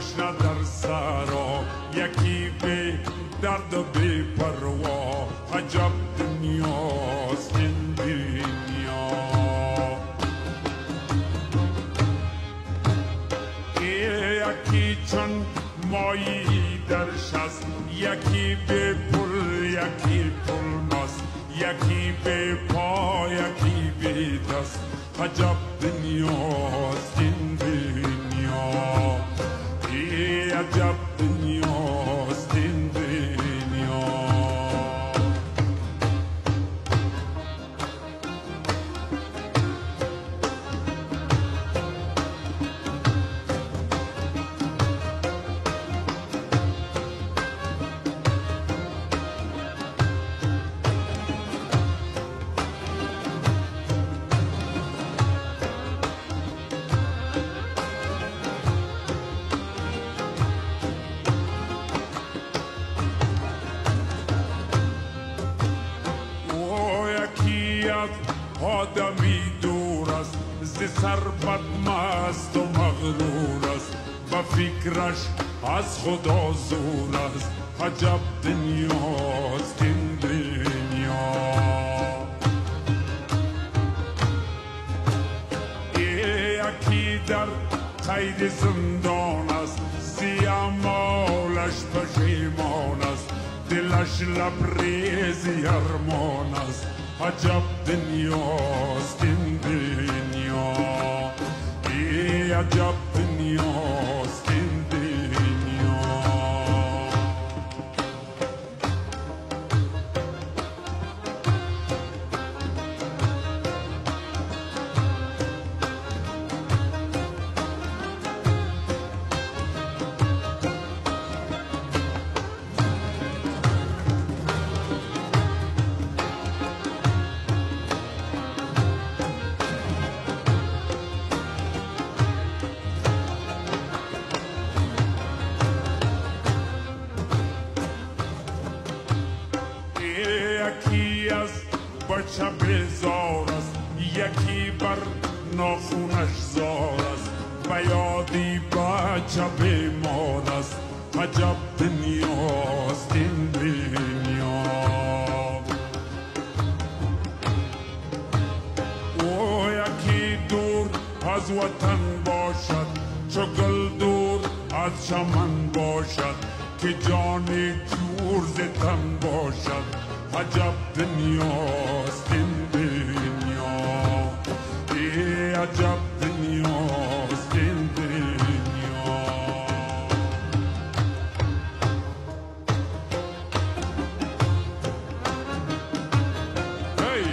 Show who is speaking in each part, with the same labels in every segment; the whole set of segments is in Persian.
Speaker 1: همش نه در سرا، یکی به درد و بی پروا. عجب دنیاست این دنیا، یکی چون مایی در شست، یکی به پل یکی پل مست، یکی به پا یکی به دست. عجب دنیاست این دنیا، عجب دنیاست این دنیا. آدمی دور است، ز ثروت مست و مغرور است، و فکرش از خدا زور است. عجب دنیاست این دنیا، یکی در قید زندان است، سیامالش پشیمان است، دلش لبریز ارمان است. عجب دنیاست این دنیا، عجب دنیاست این دنیا. یکی از بچه بیزار است، یکی بر ناخونش زار است، و یادی بچه بیمار است. عجب دنیاست این دنیا، او یکی دور از وطن باشد، چو گل دور از چمن باشد، که جانی جور ز تن باشد. عجب دنیاست این دنیا، عجب دنیاست این دنیا. Hey!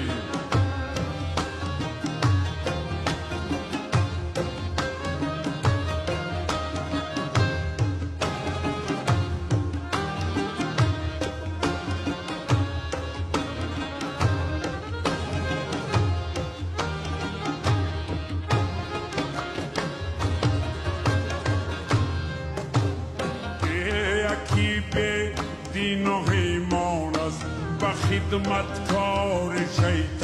Speaker 1: یکی به دین و ایمان است، و خدمتکار شیطان